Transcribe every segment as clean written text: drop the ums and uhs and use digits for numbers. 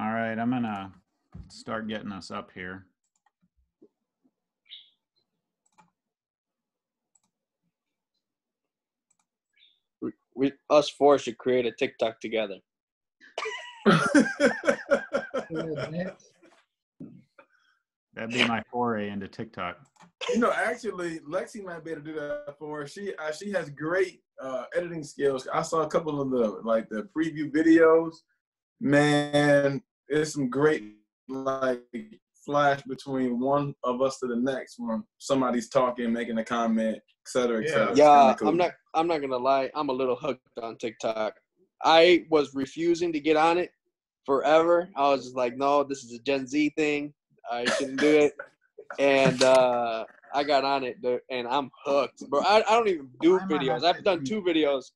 All right, I'm gonna start getting us up here. Us four should create a TikTok together. That'd be my foray into TikTok. You know, actually, Lexi might be able to do that for her. She has great editing skills. I saw a couple of the preview videos. Man, there's some great flash between one of us to the next when somebody's talking, making a comment, et cetera, et cetera. Yeah, cool. I'm not gonna lie. I'm a little hooked on TikTok. I was refusing to get on it forever. I was just like, no, this is a Gen Z thing. I shouldn't do it. And I got on it, and I'm hooked. Bro, I don't even do videos. I've done 2 videos,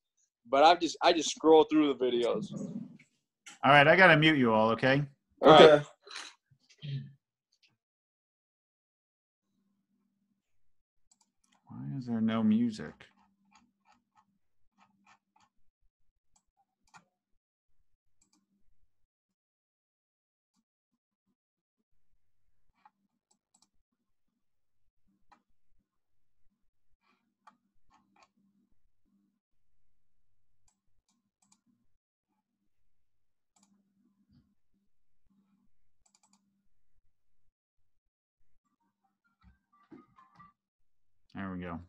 but I just scroll through the videos. All right, I gotta mute you all, okay? Okay. Right. Why is there no music? There we go.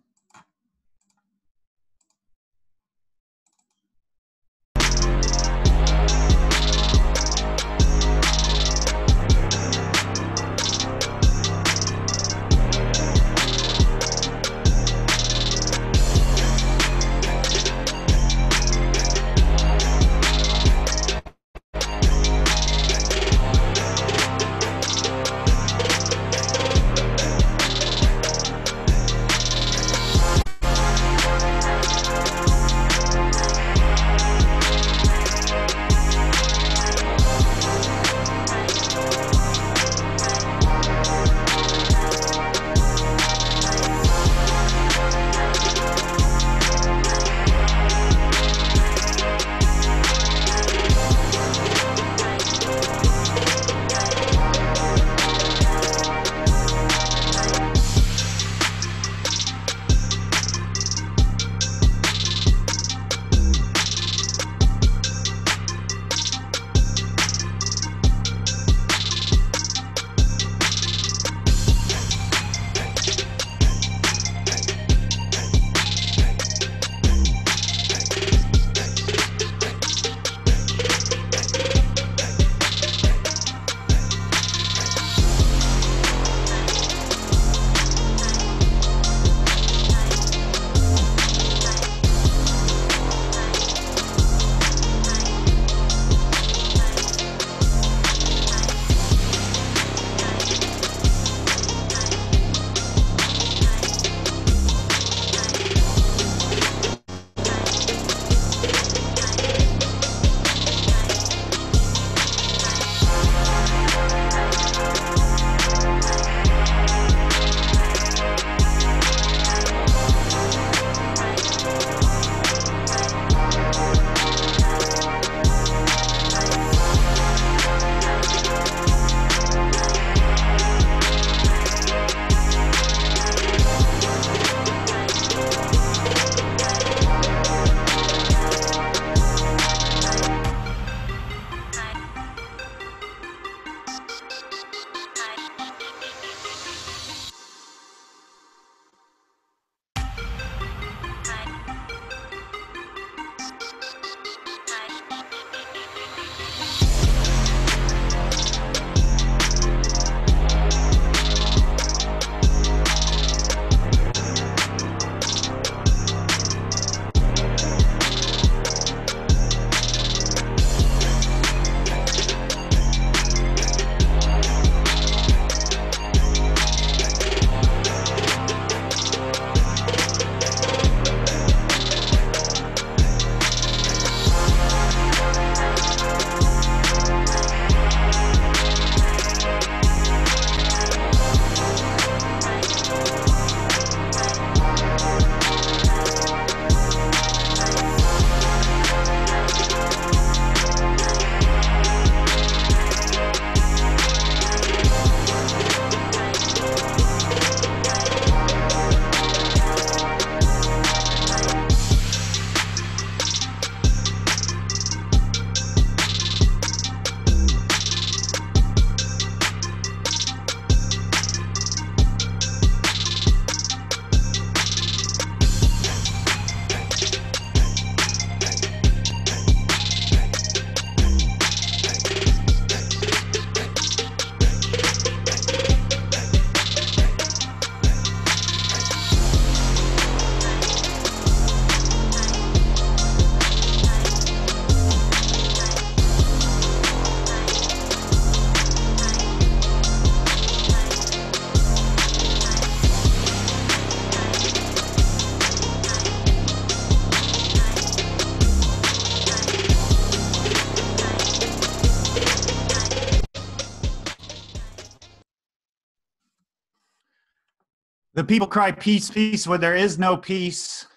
The people cry peace, peace, where there is no peace.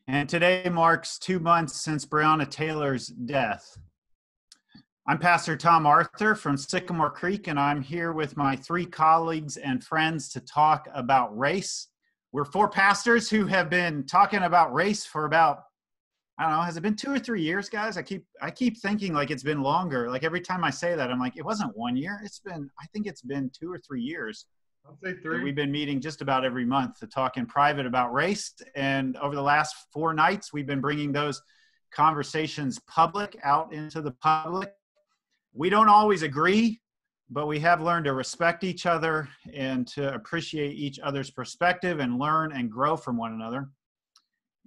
And today marks 2 months since Breonna Taylor's death. I'm Pastor Tom Arthur from Sycamore Creek, and I'm here with my 3 colleagues and friends to talk about race. We're 4 pastors who have been talking about race for about, I don't know, has it been 2 or 3 years, guys? I keep thinking like it's been longer. Like every time I say that, I'm like, it wasn't 1 year. I think it's been 2 or 3 years. I'll say 3. We've been meeting just about every month to talk in private about race. And over the last 4 nights, we've been bringing those conversations out into the public. We don't always agree, but we have learned to respect each other and to appreciate each other's perspective and learn and grow from one another.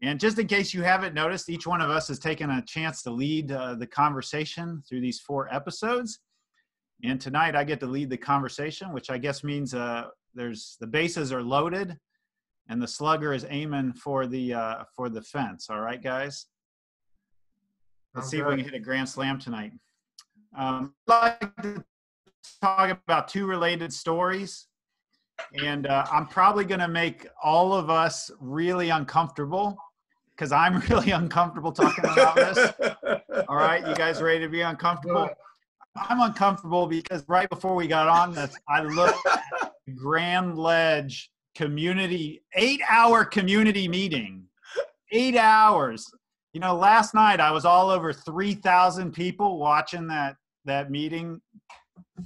And just in case you haven't noticed, each one of us has taken a chance to lead the conversation through these 4 episodes. And tonight I get to lead the conversation, which I guess means the bases are loaded and the slugger is aiming for the fence. All right, guys? Let's see if we can hit a grand slam tonight. I'd like to talk about 2 related stories. And I'm probably going to make all of us really uncomfortable because I'm really uncomfortable talking about this. All right, you guys ready to be uncomfortable? I'm uncomfortable because right before we got on this, I looked at the Grand Ledge community, 8-hour community meeting, 8 hours. You know, last night I was all over 3,000 people watching that meeting,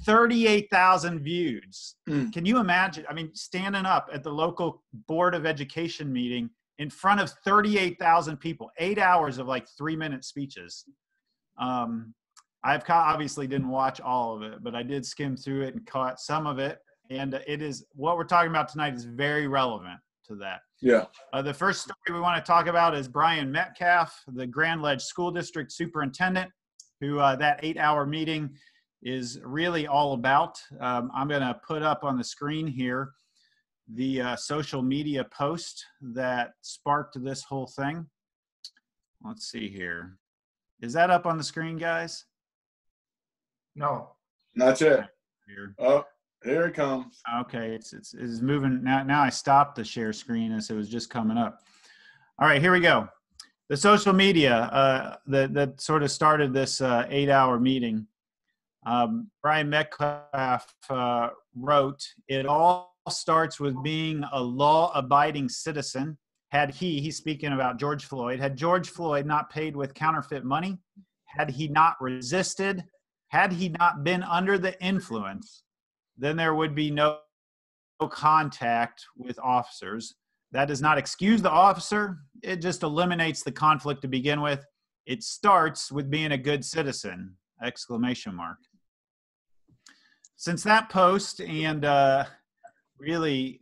38,000 views. Can you imagine? I mean, standing up at the local Board of Education meeting in front of 38,000 people, 8 hours of like 3-minute speeches. I've obviously didn't watch all of it, but I did skim through it and caught some of it. And it is what we're talking about tonight is very relevant to that. Yeah. The first story we want to talk about is Brian Metcalf, the Grand Ledge School District Superintendent, who that 8-hour meeting is really all about. I'm going to put up on the screen here the social media post that sparked this whole thing. Let's see here. Is that up on the screen, guys? No. Not yet. Here. Oh, here it comes. Okay, it's moving now. Now I stopped the share screen as it was just coming up. All right, here we go. The social media that sort of started this 8-hour meeting. Brian Metcalf wrote, "It all starts with being a law-abiding citizen. He's speaking about George Floyd, had George Floyd not paid with counterfeit money, had he not resisted, had he not been under the influence, then there would be no contact with officers. That does not excuse the officer. It just eliminates the conflict to begin with. It starts with being a good citizen!" Exclamation mark. Since that post and really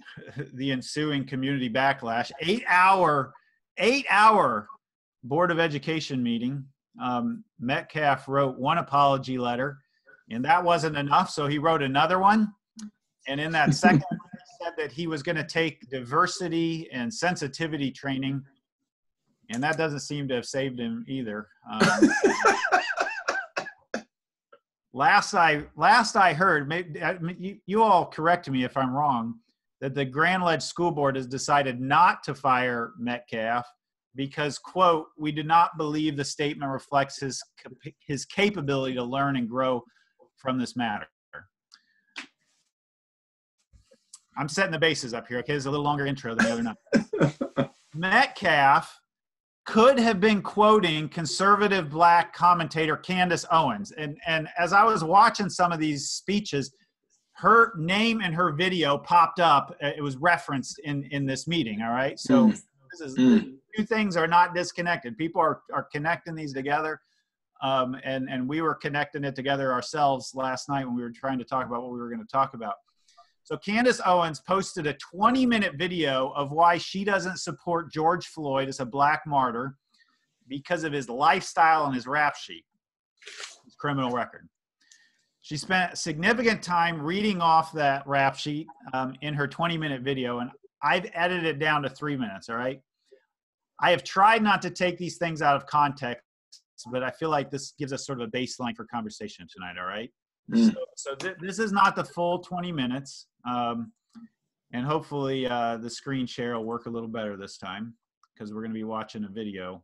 the ensuing community backlash, 8-hour Board of Education meeting, Metcalf wrote 1 apology letter, and that wasn't enough, so he wrote another one. And in that second one, he said that he was going to take diversity and sensitivity training, and that doesn't seem to have saved him either. Last I heard, maybe, you all correct me if I'm wrong, that the Grand Ledge School Board has decided not to fire Metcalf because, quote, "we do not believe the statement reflects his capability to learn and grow from this matter." I'm setting the bases up here, okay? It's a little longer intro than the other night. Metcalf could have been quoting conservative Black commentator Candice Owens. And as I was watching some of these speeches, her name and her video popped up. It was referenced in this meeting, all right? So the 2 things are not disconnected. People are connecting these together, and we were connecting it together ourselves last night when we were trying to talk about what we were going to talk about. So Candice Owens posted a 20-minute video of why she doesn't support George Floyd as a Black martyr because of his lifestyle and his rap sheet, his criminal record. She spent significant time reading off that rap sheet in her 20-minute video, and I've edited it down to 3 minutes, all right? I have tried not to take these things out of context, but I feel like this gives us sort of a baseline for conversation tonight, all right? So this is not the full 20 minutes. And hopefully the screen share will work a little better this time because we're going to be watching a video.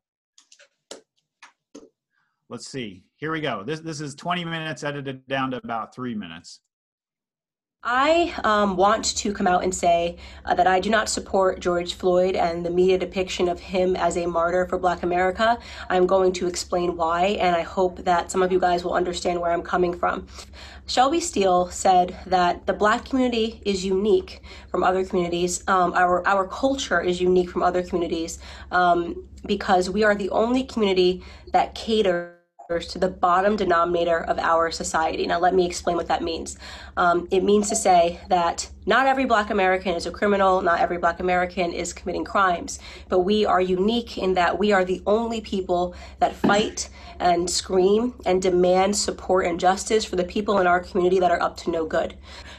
Let's see. Here we go. This is 20 minutes edited down to about 3 minutes. I want to come out and say that I do not support George Floyd and the media depiction of him as a martyr for Black America. I'm going to explain why, and I hope that some of you guys will understand where I'm coming from. Shelby Steele said that the Black community is unique from other communities. Our culture is unique from other communities because we are the only community that caters to the bottom denominator of our society. Now, let me explain what that means. It means to say that not every Black American is a criminal, not every Black American is committing crimes, but we are unique in that we are the only people that fight and scream and demand support and justice for the people in our community that are up to no good.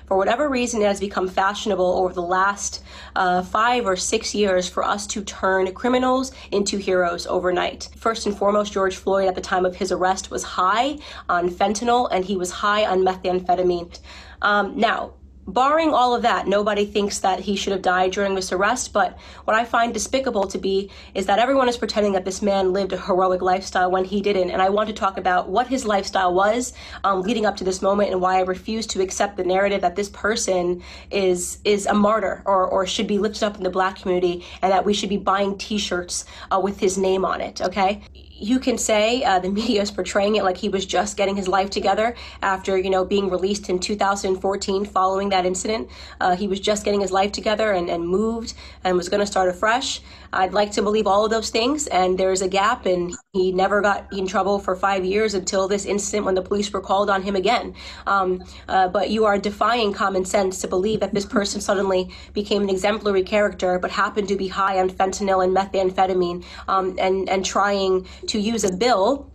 For whatever reason, it has become fashionable over the last 5 or 6 years for us to turn criminals into heroes overnight. First and foremost, George Floyd at the time of his arrest was high on fentanyl and he was high on methamphetamine. Now, barring all of that, nobody thinks that he should have died during this arrest, but what I find despicable to be is that everyone is pretending that this man lived a heroic lifestyle when he didn't, and I want to talk about what his lifestyle was leading up to this moment and why I refuse to accept the narrative that this person is a martyr or should be lifted up in the Black community and that we should be buying t-shirts with his name on it, okay? You can say the media is portraying it like he was just getting his life together after, being released in 2014 following that incident. He was just getting his life together and moved and was going to start afresh. I'd like to believe all of those things, and there's a gap, and he never got in trouble for 5 years until this incident when the police were called on him again. But you are defying common sense to believe that this person suddenly became an exemplary character but happened to be high on fentanyl and methamphetamine and trying to use a bill,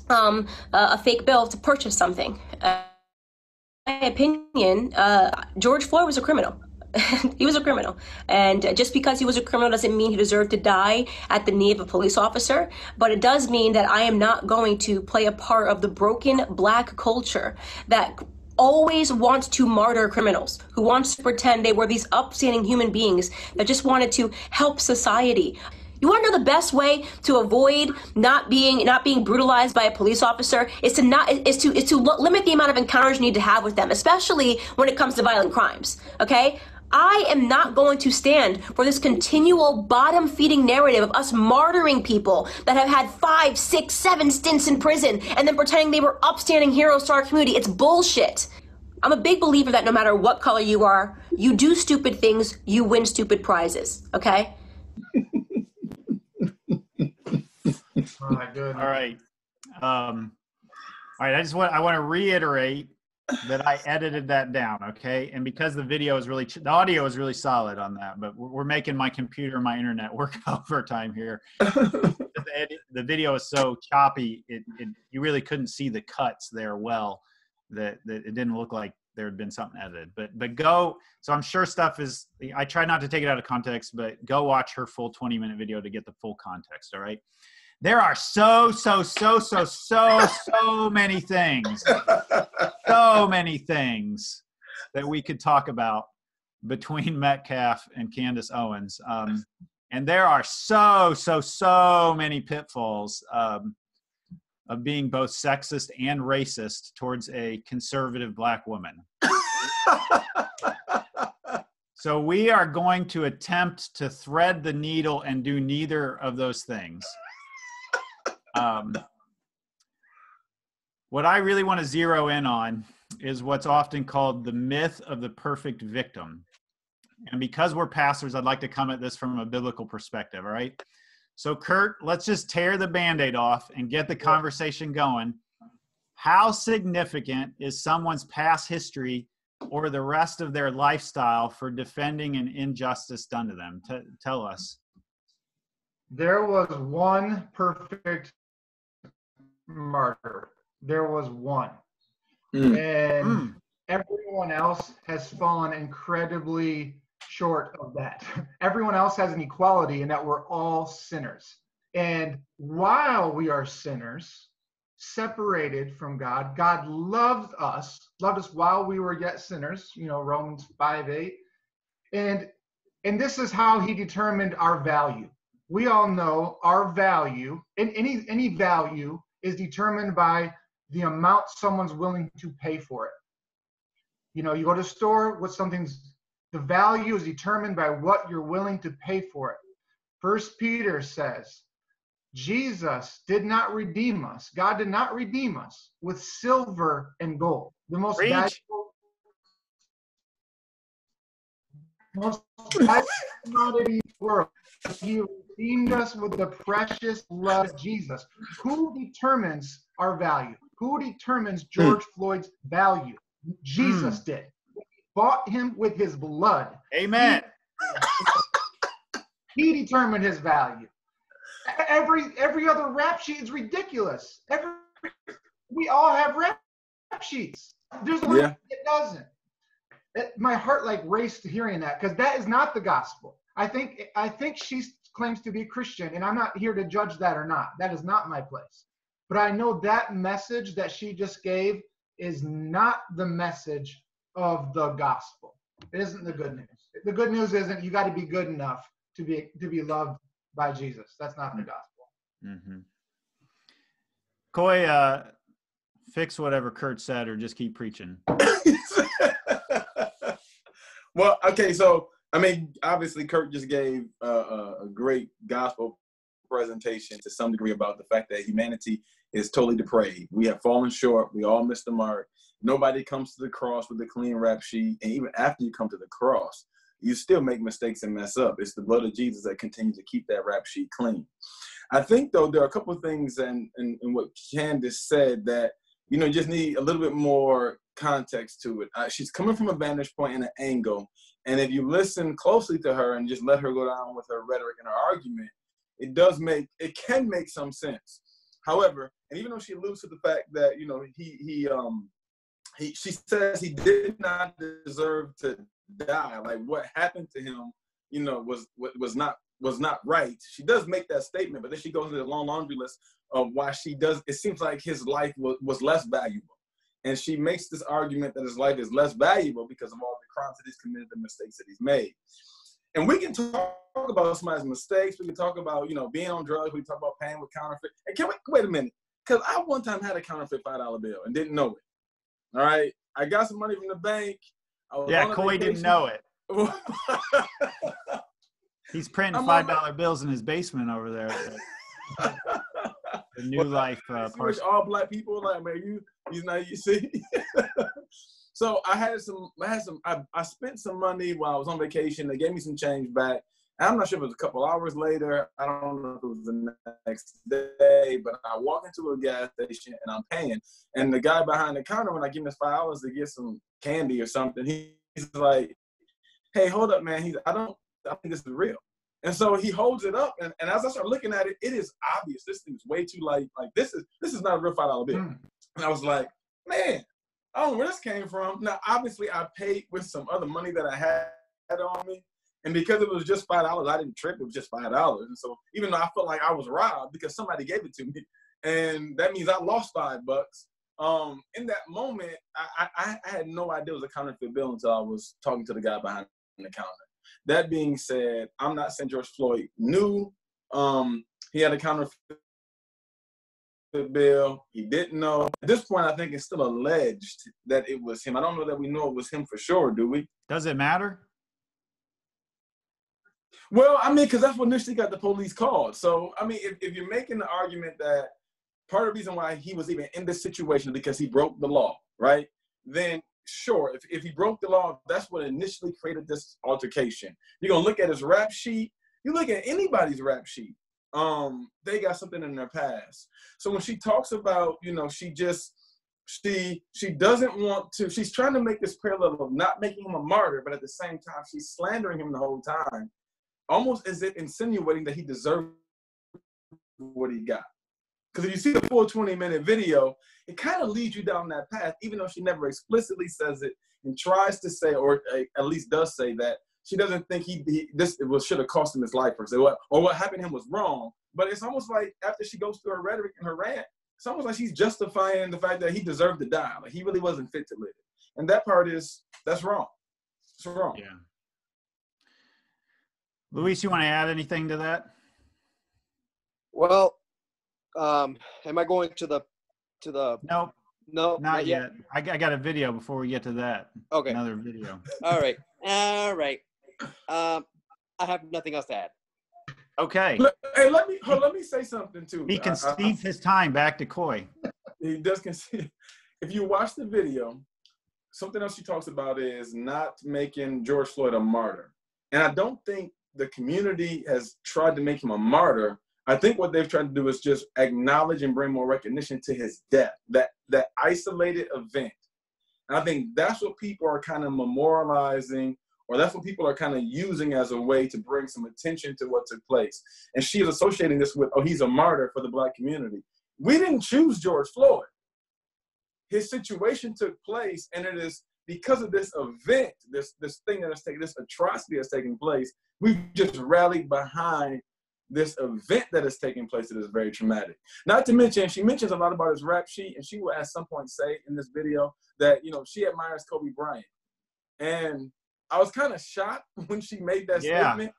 a fake bill, to purchase something. In my opinion, George Floyd was a criminal. He was a criminal. And just because he was a criminal doesn't mean he deserved to die at the knee of a police officer. But it does mean that I am not going to play a part of the broken Black culture that always wants to martyr criminals, who wants to pretend they were these upstanding human beings that just wanted to help society. You want to know the best way to avoid not being brutalized by a police officer is to limit the amount of encounters you need to have with them, especially when it comes to violent crimes. Okay? I am not going to stand for this continual bottom-feeding narrative of us martyring people that have had 5, 6, 7 stints in prison and then pretending they were upstanding heroes to our community. It's bullshit. I'm a big believer that no matter what color you are, you do stupid things, you win stupid prizes. Okay? Oh my goodness. All right. All right. I want to reiterate that I edited that down. Okay. And because the video is the audio is really solid on that, but we're making my computer and my internet work overtime here. The video is so choppy. You really couldn't see the cuts there well, that it didn't look like there had been something edited, but go. So I'm sure I try not to take it out of context, but go watch her full 20-minute video to get the full context. All right. There are so many things, that we could talk about between Metcalf and Candice Owens. And there are so many pitfalls of being both sexist and racist towards a conservative Black woman. So we are going to attempt to thread the needle and do neither of those things. What I really want to zero in on is what's often called the myth of the perfect victim. And because we're pastors, I'd like to come at this from a biblical perspective, all right? So Curt, let's just tear the Band-Aid off and get the conversation going. How significant is someone's past history or the rest of their lifestyle for defending an injustice done to them? Tell us. There was one perfect martyr. There was one. And everyone else has fallen incredibly short of that. Everyone else has an equality in that we're all sinners. And while we are sinners, separated from God, God loved us while we were yet sinners, Romans 5:8. And this is how he determined our value. We all know our value, and any value is determined by the amount someone's willing to pay for it. You know, you go to a store, the value is determined by what you're willing to pay for it. First Peter says, Jesus did not redeem us. God did not redeem us with silver and gold. The most valuable commodity in the world. He redeemed us with the precious blood of Jesus. Who determines our value? Who determines George Floyd's value? Jesus did. He bought him with his blood. Amen. He determined his value. Every other rap sheet is ridiculous. We all have rap sheets. There's one that doesn't. My heart like raced hearing that, because that is not the gospel. I think she claims to be Christian, and I'm not here to judge that or not. That is not my place. But I know that message that she just gave is not the message of the gospel. It isn't the good news. The good news isn't you got to be good enough to be loved by Jesus. That's not the gospel. Mm-hmm. Coye, fix whatever Curt said, or just keep preaching. Well, okay, so I mean, obviously, Curt just gave a great gospel presentation to some degree about the fact that humanity is totally depraved. We have fallen short. We all missed the mark. Nobody comes to the cross with a clean rap sheet, and even after you come to the cross, you still make mistakes and mess up. It's the blood of Jesus that continues to keep that rap sheet clean. I think, though, there are a couple of things in what Candice said that, you know, just need a little bit more context to it. She's coming from a vantage point and an angle, and if you listen closely to her and just let her go down with her rhetoric and her argument, it can make some sense. However, and even though she alludes to the fact that, you know, she says he did not deserve to die. Like, what happened to him, you know, was not right. She does make that statement, but then she goes into the long laundry list of why she does. It seems like his life was less valuable, and she makes this argument that his life is less valuable because of all the crimes that he's committed, the mistakes that he's made. And we can talk about somebody's mistakes. We can talk about, you know, being on drugs. We can talk about paying with counterfeit. And wait a minute, because I one time had a counterfeit $5 bill and didn't know it. All right, I got some money from the bank. Coye didn't know it. He's printing $5 bills in his basement over there. The New Life part. All black people, like, man, you see. So I spent some money while I was on vacation. They gave me some change back. I'm not sure if it was a couple hours later. I don't know if it was the next day, but I walk into a gas station and I'm paying. And the guy behind the counter, when I give him his $5 to get some candy or something, he's like, "Hey, hold up, man." I think this is real. And so he holds it up, and as I start looking at it, it is obvious. This thing's way too light. Like, this is not a real $5 bill. And I was like, man, I don't know where this came from. Now, obviously, I paid with some other money that I had on me. And because it was just $5, I didn't trip. It was just $5. And so even though I felt like I was robbed because somebody gave it to me, and that means I lost $5. In that moment, I had no idea it was a counterfeit bill until I was talking to the guy behind the counter. That being said, I'm not saying George Floyd knew he had a counterfeit bill. He didn't know. At this point, I think it's still alleged that it was him. I don't know that we know it was him for sure, do we? Does it matter? Well, I mean, because that's what initially got the police called. So, I mean, if you're making the argument that part of the reason why he was even in this situation is because he broke the law, right? Then sure, if he broke the law, that's what initially created this altercation. You're going to look at his rap sheet. You look at anybody's rap sheet. They got something in their past. So when she talks about, you know, she doesn't want to, she's trying to make this parallel of not making him a martyr, but at the same time, she's slandering him the whole time, almost as if insinuating that he deserved what he got. Because if you see the full 20-minute video, it kind of leads you down that path, even though she never explicitly says it and tries to say, or at least does say, that she doesn't think this should have cost him his life, or say what happened to him was wrong. But it's almost like after she goes through her rhetoric and her rant, it's almost like she's justifying the fact that he deserved to die. Like, he really wasn't fit to live. And that part that's wrong. It's wrong. Yeah. Luis, you want to add anything to that? Well, am I going to the Nope. No, not yet. I got a video before we get to that. Okay. Another video. All right. I have nothing else to add. Okay. Hey, let me say something too. He can cede his time back to Coye. He does concede. If you watch the video, something else she talks about is not making George Floyd a martyr. And I don't think the community has tried to make him a martyr. I think what they've tried to do is just acknowledge and bring more recognition to his death, that isolated event. And I think that's what people are kind of memorializing, or that's what people are kind of using as a way to bring some attention to what took place. And she is associating this with, oh, he's a martyr for the Black community. We didn't choose George Floyd. His situation took place, and it is because of this event, this thing that has taken, this atrocity that's taking place, we've just rallied behind this event that is taking place that is very traumatic. Not to mention, she mentions a lot about his rap sheet, and she will at some point say in this video that, she admires Kobe Bryant. And I was kind of shocked when she made that statement,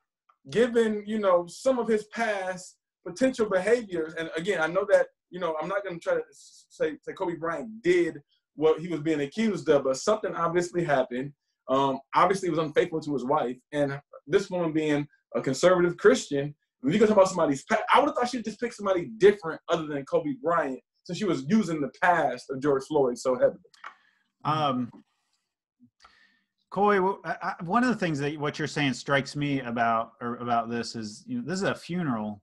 given, some of his past potential behaviors. And again, I know that, I'm not going to try to say Kobe Bryant did what he was being accused of, but something obviously happened. Obviously, he was unfaithful to his wife. And this woman being a conservative Christian, when you go talk about somebody's past, I would have thought she'd just pick somebody different other than Kobe Bryant, since she was using the past of George Floyd so heavily. Coye, one of the things that what you're saying strikes me about this is, this is a funeral.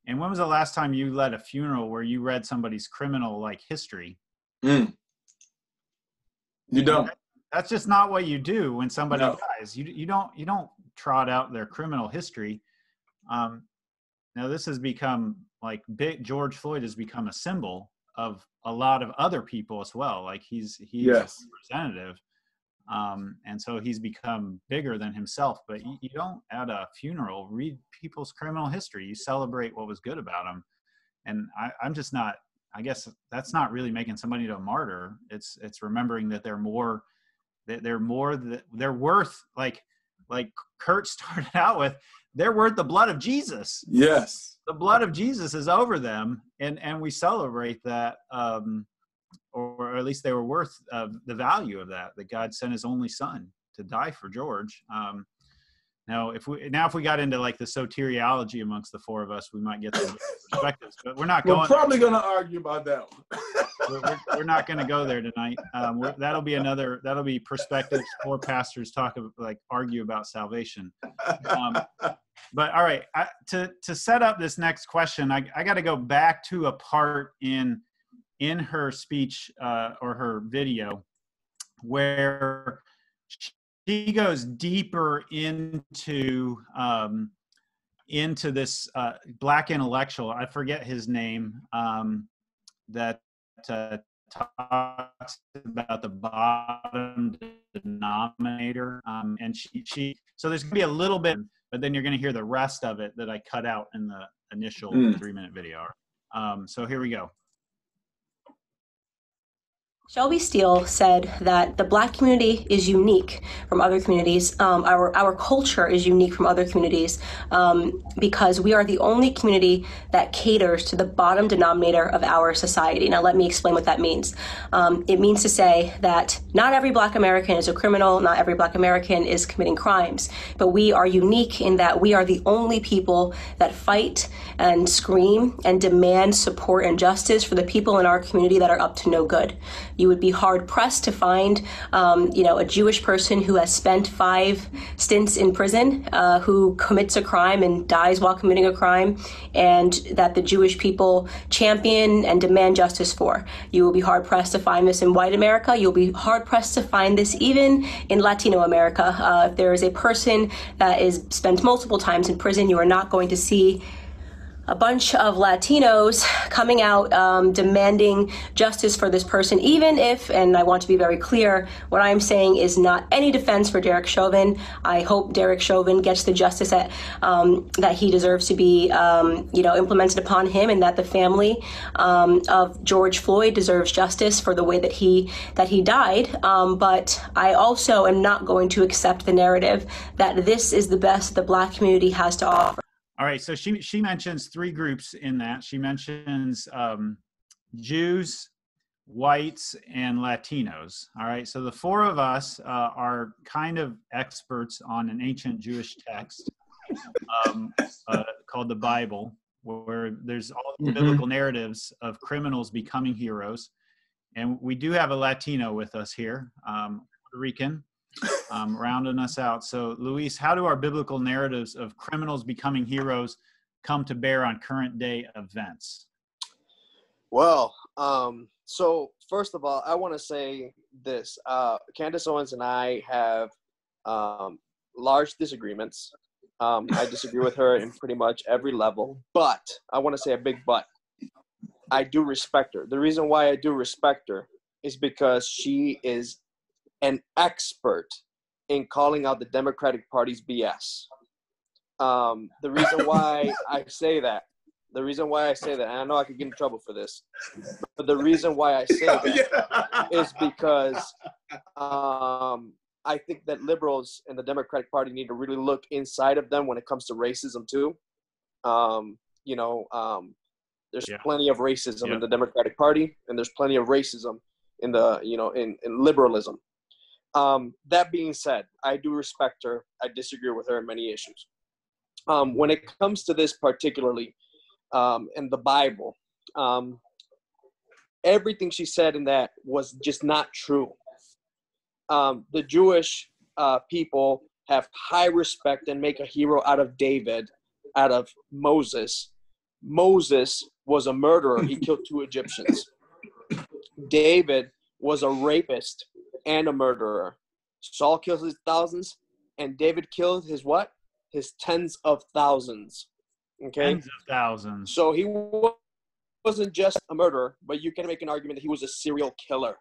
And when was the last time you led a funeral where you read somebody's criminal history? You don't. That's just not what you do when somebody dies. You don't trot out their criminal history. Now this has become George Floyd has become a symbol of a lot of other people as well. He's a representative. And so he's become bigger than himself, but you don't at a funeral read people's criminal history. You celebrate what was good about them. And I'm just not, I guess that's not really making somebody to a martyr. It's remembering that they're worth, like Curt started out with, they're worth the blood of Jesus. Yes. The blood of Jesus is over them. And we celebrate that, or at least they were worth the value of that God sent his only son to die for George. Now, if we got into the soteriology amongst the four of us, we might get some perspectives, but we're probably going to argue about that one. we're not going to go there tonight. That'll be perspectives. Four pastors argue about salvation. But all right, to set up this next question, I got to go back to a part in her speech or her video where she goes deeper into this Black intellectual. I forget his name, that talks about the bottom denominator. And she so there's gonna be a little bit, but then you're gonna hear the rest of it that I cut out in the initial 3-minute video. So here we go. Shelby Steele said that the Black community is unique from other communities. Our culture is unique from other communities because we are the only community that caters to the bottom denominator of our society. Now, let me explain what that means. It means to say that not every Black American is a criminal, not every Black American is committing crimes, but we are unique in that we are the only people that fight and scream and demand support and justice for the people in our community that are up to no good. You would be hard pressed to find, a Jewish person who has spent 5 stints in prison, who commits a crime and dies while committing a crime, and that the Jewish people champion and demand justice for. You will be hard pressed to find this in white America. You'll be hard pressed to find this even in Latino America. If there is a person that spent multiple times in prison, you are not going to see a bunch of Latinos coming out demanding justice for this person, even if, and I want to be very clear, what I'm saying is not any defense for Derek Chauvin. I hope Derek Chauvin gets the justice that he deserves to be, implemented upon him, and that the family of George Floyd deserves justice for the way that he died. But I also am not going to accept the narrative that this is the best the Black community has to offer. All right, so she mentions three groups in that. She mentions Jews, whites, and Latinos. All right, so the four of us are kind of experts on an ancient Jewish text called the Bible, where there's all the biblical narratives of criminals becoming heroes. And we do have a Latino with us here, Puerto Rican. Rounding us out. So, Luis, how do our biblical narratives of criminals becoming heroes come to bear on current day events? Well, so first of all, I want to say this. Candice Owens and I have large disagreements. I disagree with her in pretty much every level, but I want to say a big but. I do respect her. The reason why I do respect her is because she is an expert in calling out the Democratic Party's BS. The reason why I say that, and I know I could get in trouble for this, but the reason why I say that is because I think that liberals and the Democratic Party need to really look inside of them when it comes to racism too. There's plenty of racism in the Democratic Party, and there's plenty of racism in the, in liberalism. That being said, I do respect her. I disagree with her on many issues. When it comes to this particularly, in the Bible, everything she said in that was just not true. The Jewish people have high respect and make a hero out of David, out of Moses. Moses was a murderer. He killed 2 Egyptians. David was a rapist and a murderer. Saul killed his thousands, and David killed his what? His tens of thousands. Okay? Tens of thousands. So he wasn't just a murderer, but you can make an argument that he was a serial killer.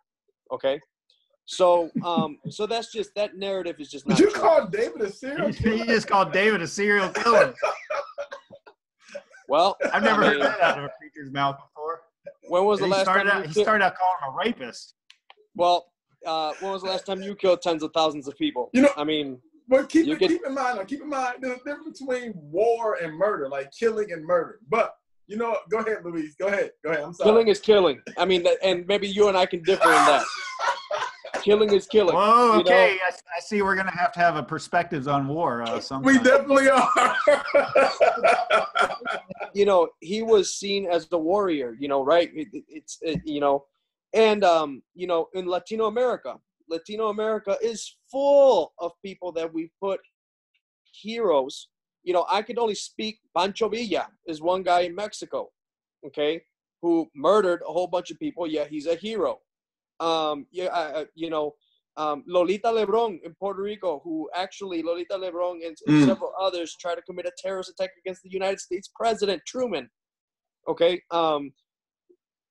Okay? So so that's just, that narrative is just not true. You true. called David a serial killer? You just called David a serial killer. Well, I've never heard that out of a preacher's mouth before. When was the last time he started out calling him a rapist? Well, when was the last time you killed tens of thousands of people? I mean, but keep in mind, there's a difference between war and murder, like killing and murder. But go ahead, Luis. Go ahead. I'm sorry. Killing is killing. I mean, and maybe you and I can differ in that. Killing is killing. Whoa, okay. I see we're going to have a perspectives on war sometime. We definitely are. He was seen as the warrior, right? And, in Latino America is full of people that we put heroes. I could only speak, Pancho Villa is one guy in Mexico, okay, who murdered a whole bunch of people. Yeah, he's a hero. Lolita Lebron in Puerto Rico, Lolita Lebron and several others tried to commit a terrorist attack against the United States President Truman. Okay,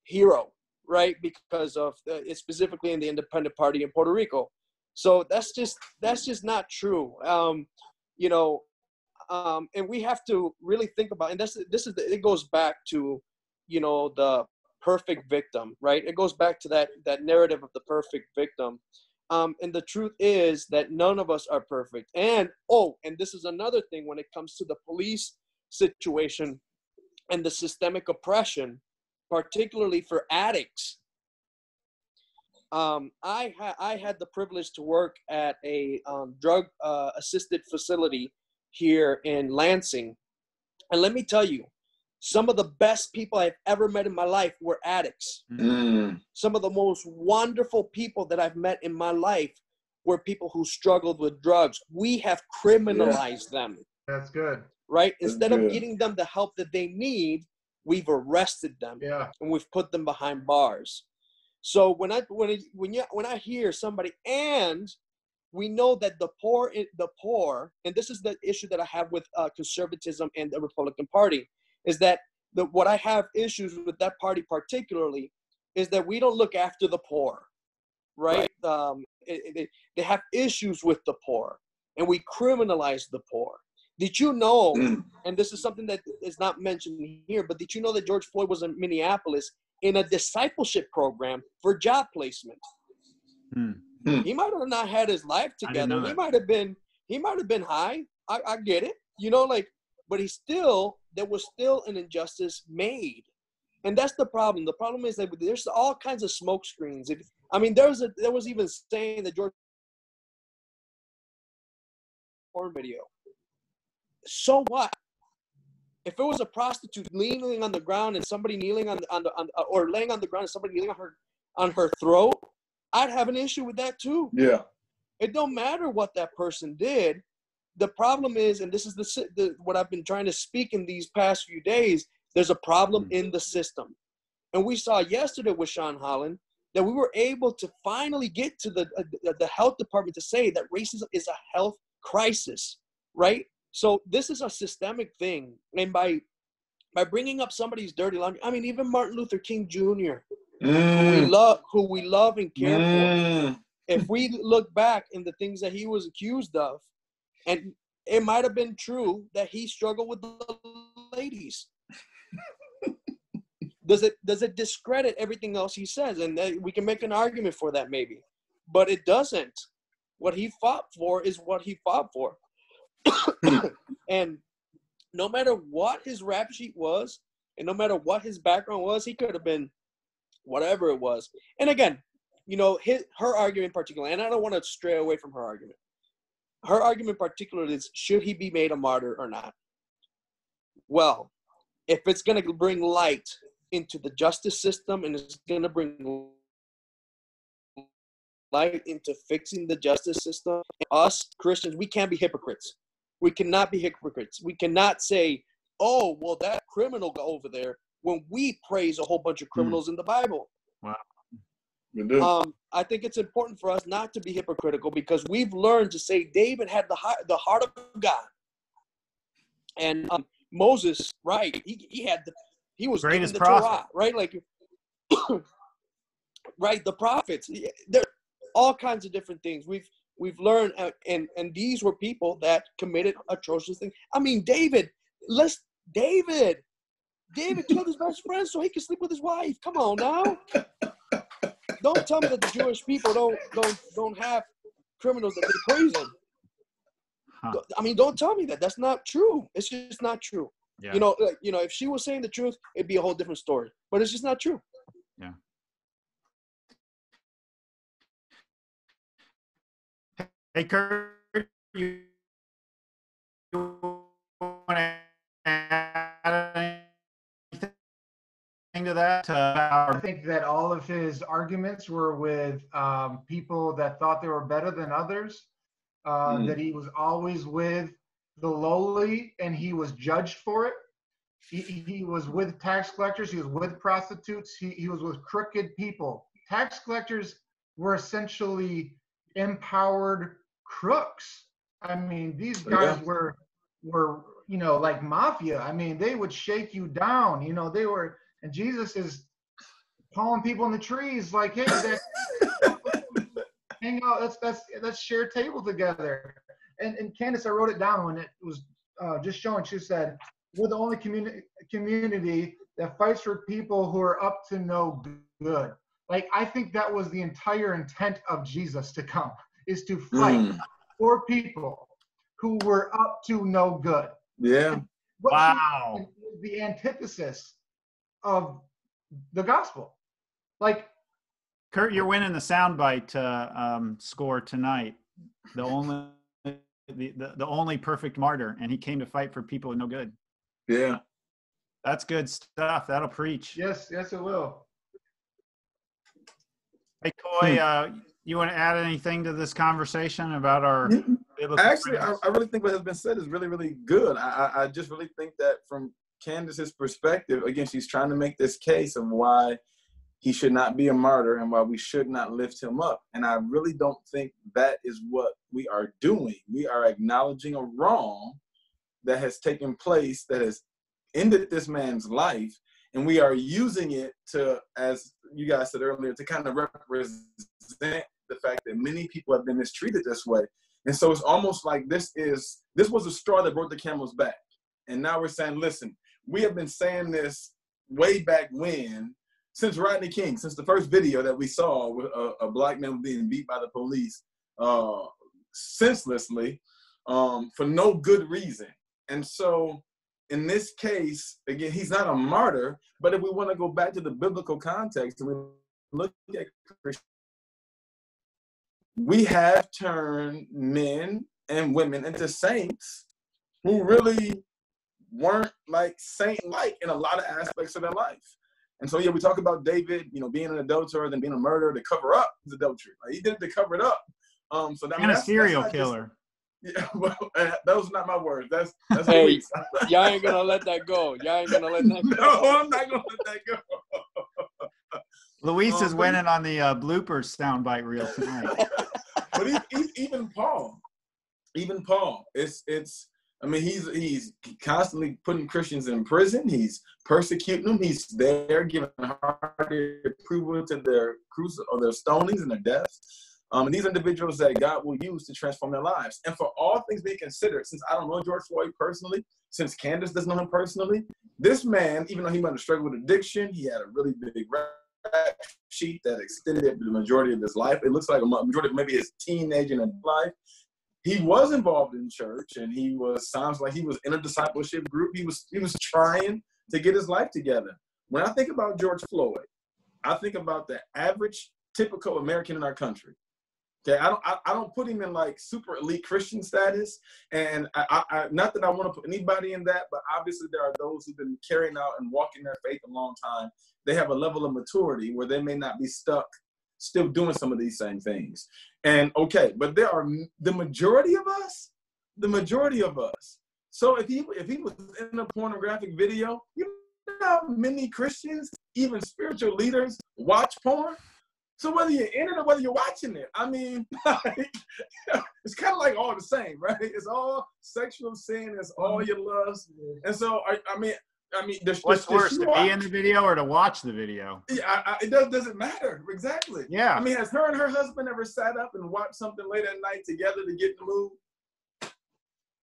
hero, right? Because of specifically in the Independent Party in Puerto Rico. So that's just not true. And we have to really think about, and it goes back to, the perfect victim, right? It goes back to that narrative of the perfect victim. And the truth is that none of us are perfect. And this is another thing when it comes to the police situation and the systemic oppression, particularly for addicts. I had the privilege to work at a drug assisted facility here in Lansing. And let me tell you, some of the best people I've ever met in my life were addicts. Some of the most wonderful people that I've met in my life were people who struggled with drugs. We have criminalized them. That's good. Right? Instead of getting them the help that they need, we've arrested them and we've put them behind bars. So when I hear somebody, and we know that the poor, and this is the issue that I have with conservatism and the Republican Party, is that what I have issues with that party particularly is that we don't look after the poor, right? They have issues with the poor, and we criminalize the poor. Did you know, and this is something that is not mentioned here, but did you know that George Floyd was in Minneapolis in a discipleship program for job placement? He might have not had his life together. He might have been high. I get it. You know, like, but there was still an injustice made. And that's the problem. The problem is that there's all kinds of smoke screens. There was even saying that George porn video. So what? If it was a prostitute kneeling on the ground and somebody kneeling or laying on the ground and somebody kneeling on her throat, I'd have an issue with that too. Yeah. It don't matter what that person did. The problem is, and this is what I've been trying to speak in these past few days, there's a problem in the system. And we saw yesterday with Sean Holland that we were able to finally get to the health department to say that racism is a health crisis, right? So this is a systemic thing. And by bringing up somebody's dirty laundry, even Martin Luther King Jr., who we love and care for, if we look back in the things that he was accused of, and it might have been true that he struggled with the ladies. Does it discredit everything else he says? And we can make an argument for that maybe, but it doesn't. What he fought for is what he fought for. And no matter what his rap sheet was, and no matter what his background was, he could have been whatever it was. And again, her argument in particular, and I don't want to stray away from her argument. Her argument in particular is, should he be made a martyr or not? Well, if it's going to bring light into the justice system and it's going to bring light into fixing the justice system, us Christians, we can't be hypocrites. We cannot be hypocrites. We cannot say, oh, well, that criminal go over there, when we praise a whole bunch of criminals in the Bible. Wow. We do. I think it's important for us not to be hypocritical, because we've learned to say David had the heart of God. And Moses, right, he was greatest the prophet. Torah, right? Like, right, the prophets. There are all kinds of different things. We've learned, and these were people that committed atrocious things. David killed his best friend so he could sleep with his wife. Come on now. Don't tell me that the Jewish people don't have criminals that they praise. Don't tell me that. That's not true. It's just not true. Yeah. If she was saying the truth, it'd be a whole different story. But it's just not true. Yeah. Hey, Curt, you want to add anything to that? I think that all of his arguments were with people that thought they were better than others, that he was always with the lowly and he was judged for it. He was with tax collectors. He was with prostitutes. He was with crooked people. Tax collectors were essentially empowered crooks. These guys were like mafia. They would shake you down. They were, and Jesus is calling people in the trees like, hey, hang out. Let's share a table together. And Candice, I wrote it down when it was just showing. She said, we're the only community that fights for people who are up to no good. Like, I think that was the entire intent of Jesus to come, is to fight for people who were up to no good. Yeah. Wow. The antithesis of the gospel. Like, Curt, you're winning the soundbite score tonight. The only perfect martyr, and he came to fight for people with no good. Yeah. That's good stuff. That'll preach. Yes, it will. Hey, Coye, you want to add anything to this conversation about our Actually, I really think what has been said is really, really good. I just really think that from Candice's perspective, again, she's trying to make this case of why he should not be a martyr and why we should not lift him up. And I really don't think that is what we are doing. We are acknowledging a wrong that has taken place, that has ended this man's life, and we are using it to, as you guys said earlier, to kind of represent the fact that many people have been mistreated this way. And so it's almost like this was a straw that broke the camel's back. And now we're saying, listen, we have been saying this way back when, since Rodney King, since the first video that we saw with a black man being beat by the police senselessly for no good reason. And so in this case, again, he's not a martyr, but if we want to go back to the biblical context and we look at Christianity, we have turned men and women into saints who really weren't like saint-like in a lot of aspects of their life. And so, yeah, we talk about David, being an adulterer, then being a murderer to cover up his adultery. Like, he did it to cover it up. So that, and a serial killer. Yeah, well, those are not my words. That's hey, y'all ain't gonna let that go. Y'all ain't gonna let that go. No, I'm not gonna let that go. Luis is winning on the bloopers soundbite reel tonight. But even Paul, it's. I mean, he's constantly putting Christians in prison. He's persecuting them. He's there giving hearty approval to their or their stonings and their deaths. And these individuals that God will use to transform their lives. And for all things being considered, since I don't know George Floyd personally, since Candice doesn't know him personally, this man, even though he might have struggled with addiction, he had a really big rap sheet that extended the majority of his life. It looks like a majority of maybe his teenage and life. He was involved in church, and sounds like he was in a discipleship group. He was trying to get his life together. When I think about George Floyd, I think about the average, typical American in our country. Okay, I don't put him in like super elite Christian status, and I not that I want to put anybody in that, but obviously there are those who've been carrying out and walking their faith a long time. They have a level of maturity where they may not be stuck still doing some of these same things. And okay, but there are the majority of us. So if he was in a pornographic video, you know how many Christians, even spiritual leaders, watch porn? So whether you're in it or whether you're watching it, I mean, it's kind of like all the same, right? It's all sexual sin. It's all your lust. And so, I mean, what's worse, to be in the video or to watch the video? Yeah, it doesn't matter. Exactly. Yeah. I mean, has her and her husband ever sat up and watched something late at night together to get in the mood?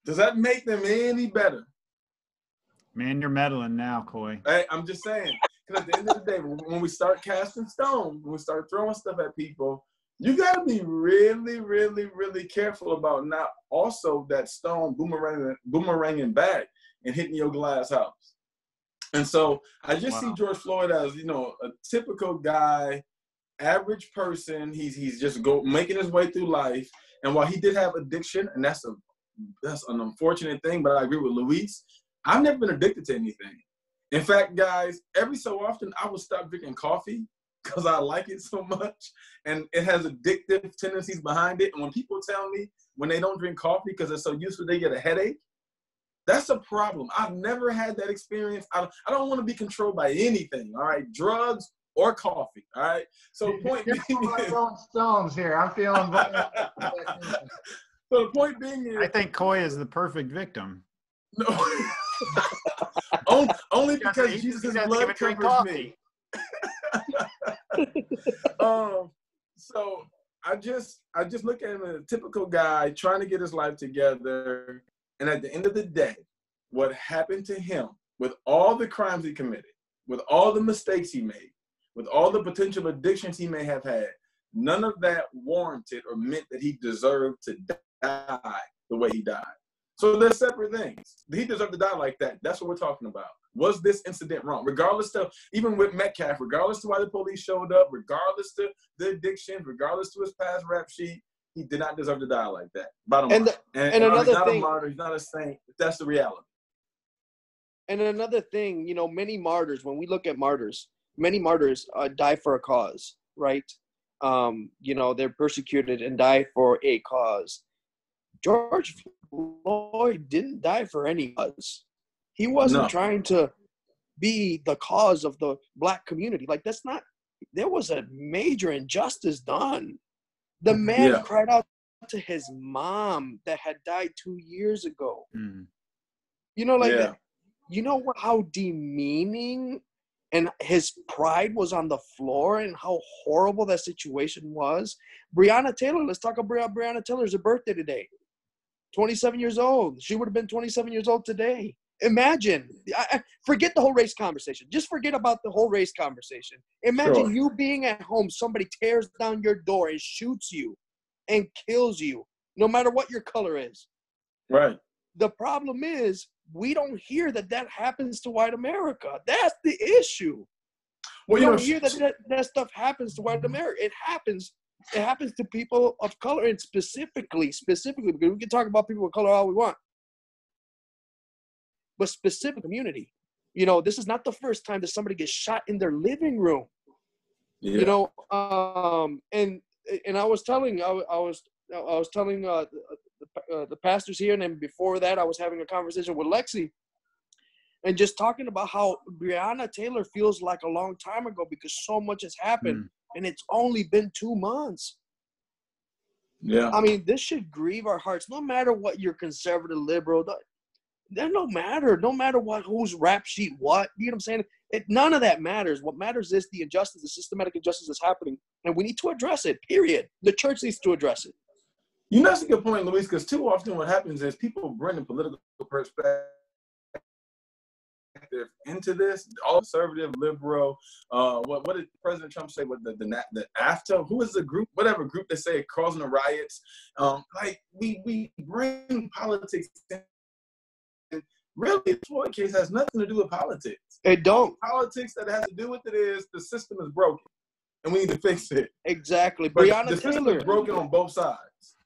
Does that make them any better? Man, you're meddling now, Coye. Hey, I'm just saying. Because at the end of the day, when we start casting stones, when we start throwing stuff at people, you got to be really, really, really careful about not also that stone boomeranging back and hitting your glass house. And so I just see George Floyd as, a typical guy, average person. He's just making his way through life. And while he did have addiction, and that's an unfortunate thing, but I agree with Luis, I've never been addicted to anything. In fact, guys, every so often I will stop drinking coffee because I like it so much, and it has addictive tendencies behind it. And when people tell me when they don't drink coffee because they're so used to it, they get a headache, that's a problem. I've never had that experience. I don't want to be controlled by anything, all right? Drugs or coffee, all right? So the point being is, throwing stones here. I'm feeling so the point being is, I think Coye is the perfect victim. No. Only because Jesus' blood covers me. So I just look at him as a typical guy trying to get his life together. And at the end of the day, what happened to him, with all the crimes he committed, with all the mistakes he made, with all the potential addictions he may have had, none of that warranted or meant that he deserved to die the way he died. So they're separate things. He deserved to die like that. That's what we're talking about. Was this incident wrong? Regardless to, even with Metcalf, regardless to why the police showed up, regardless to the addiction, regardless to his past rap sheet, he did not deserve to die like that. Bottom line. And another he's not thing, a martyr. He's not a saint. That's the reality. And another thing, many martyrs, when we look at martyrs, many martyrs die for a cause, right? They're persecuted and die for a cause. George Floyd didn't die for any cause. He wasn't trying to be the cause of the Black community. Like, there was a major injustice done. The man cried out to his mom that had died 2 years ago. Mm. you know how demeaning and his pride was on the floor and how horrible that situation was? Breonna Taylor, let's talk about Breonna Taylor's birthday today. 27 years old. She would have been 27 years old today. Imagine. Forget the whole race conversation. Just forget about the whole race conversation. Imagine you being at home, somebody tears down your door and shoots you and kills you, no matter what your color is. Right. The problem is we don't hear that happens to white America. That's the issue. Well, we don't hear that stuff happens to white America. It happens to people of color, and specifically, because we can talk about people of color all we want, but specific community. You know, this is not the first time that somebody gets shot in their living room. Yeah. You know, and I was telling the pastors here, and then before that, I was having a conversation with Lexi, and just talking about how Breonna Taylor feels like a long time ago because so much has happened, and it's only been 2 months. Yeah, I mean, this should grieve our hearts, no matter what you're conservative, liberal. No matter what, whose rap sheet, what, you know what I'm saying? None of that matters. What matters is the injustice, the systematic injustice that's happening, and we need to address it, period. The church needs to address it. You know, that's a good point, Luis, because too often what happens is people bring the political perspective into this, all conservative, liberal. What did President Trump say? What the AFTA? Who is the group? Whatever group they say causing the riots. Like we bring politics in. Really, the Floyd case has nothing to do with politics. It don't. Politics that has to do with it is the system is broken, and we need to fix it. Exactly. But Breonna the system Taylor is broken on both sides.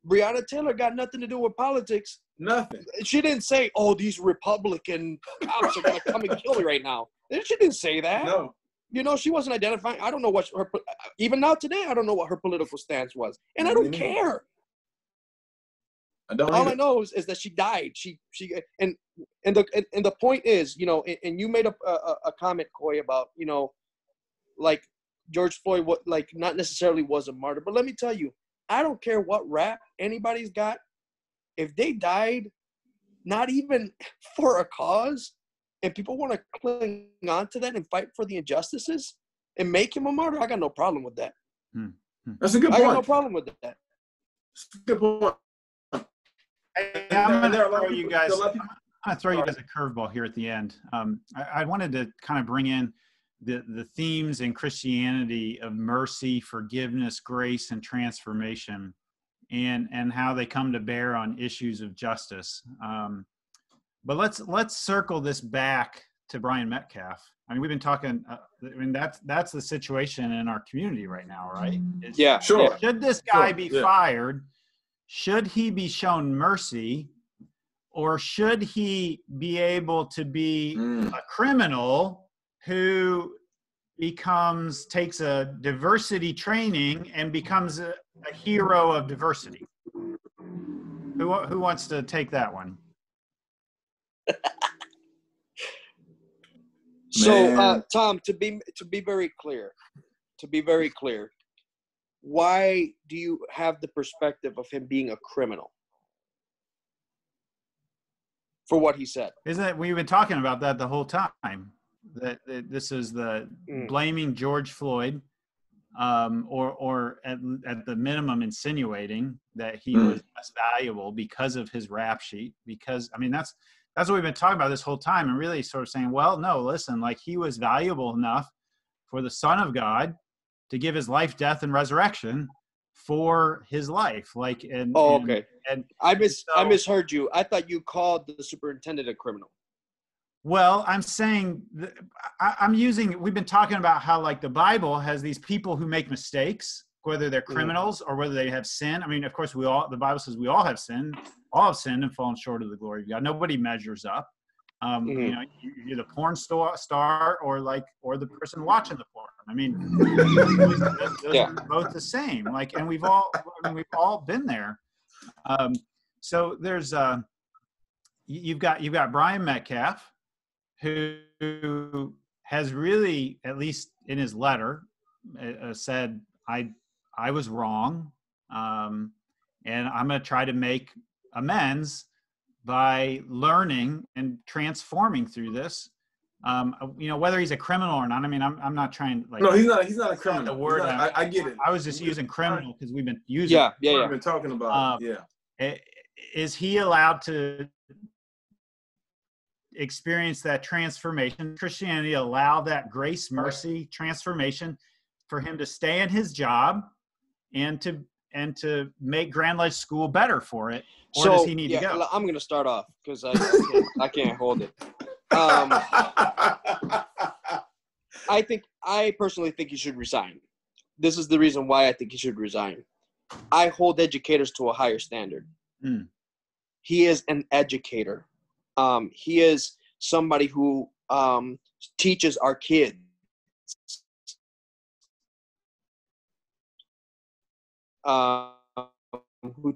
Breonna Taylor got nothing to do with politics. Nothing. She didn't say, "Oh, these Republican cops are going to come and kill me right now." She didn't say that. No. You know, she wasn't identifying. I don't know what her. Even now today, I don't know what her political stance was, and I don't care. All I know is that she died. And the point is, you know, and you made a comment, Coye, about, you know, like George Floyd, like not necessarily was a martyr, but let me tell you, I don't care what rap anybody's got. If they died, not even for a cause, and people want to cling on to that and fight for the injustices and make him a martyr, I got no problem with that. That's a good point. I got no problem with that. That's a good point. I'm going to throw you guys a curveball here at the end. I wanted to kind of bring in the themes in Christianity of mercy, forgiveness, grace, and transformation, and how they come to bear on issues of justice. But let's circle this back to Brian Metcalf. I mean, we've been talking. That's the situation in our community right now, right? Yeah, sure. Should this guy be fired? Should he be shown mercy, or should he be able to be a criminal who takes a diversity training and becomes a hero of diversity? Who wants to take that one? So, Tom, to be very clear, why do you have the perspective of him being a criminal for what he said? Isn't it? We've been talking about that the whole time. That this is the blaming George Floyd, or at the minimum insinuating that he was less valuable because of his rap sheet. Because I mean that's what we've been talking about this whole time, and really sort of saying, well, no, listen, like he was valuable enough for the Son of God to give his life, death, and resurrection for his life. Okay. And I misheard you. I thought you called the superintendent a criminal. Well, I'm saying we've been talking about how like the Bible has these people who make mistakes, whether they're criminals or whether they have sin. I mean, of course, the Bible says we all have sinned and fallen short of the glory of God. Nobody measures up. You know, you're the porn star or the person watching the porn. I mean, those are both the same. Like, and we've all been there. So there's you've got Brian Metcalf, who has really, at least in his letter, said I was wrong, and I'm going to try to make amends. by learning and transforming through this. Whether he's a criminal or not. I mean, I'm not trying to, like. No, he's not a criminal. The word. I get it. I was just using criminal because we've been using. We've been talking about. Is he allowed to experience that transformation? Christianity allow that grace, mercy, transformation for him to stay in his job and to make Grand Ledge School better for it, or does he need to go? I'm going to start off because I can't hold it. I personally think he should resign. This is the reason why I think he should resign. I hold educators to a higher standard. He is an educator. He is somebody who teaches our kids. Who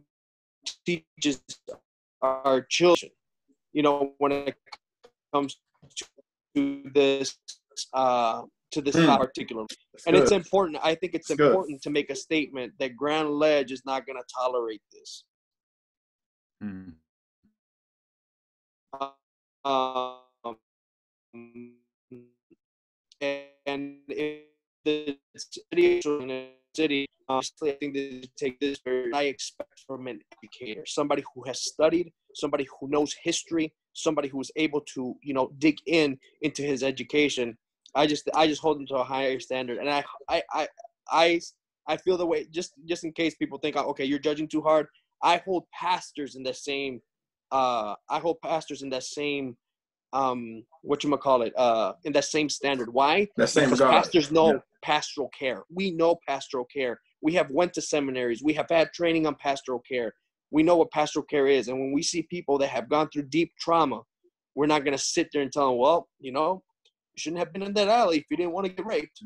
teaches our children, when it comes to this particular. And it's important. I think it's important to make a statement that Grand Ledge is not going to tolerate this. And if the city, honestly, I think they take this very. I expect from an educator, somebody who has studied, somebody who knows history, somebody who is able to, dig into his education. I just hold him to a higher standard, and I feel the way. Just in case people think, okay, you're judging too hard. I hold pastors in the same. In that same standard. Why? Because pastors know pastoral care. We know pastoral care. We have went to seminaries. We have had training on pastoral care. We know what pastoral care is. And when we see people that have gone through deep trauma, we're not going to sit there and tell them, well, you shouldn't have been in that alley if you didn't want to get raped.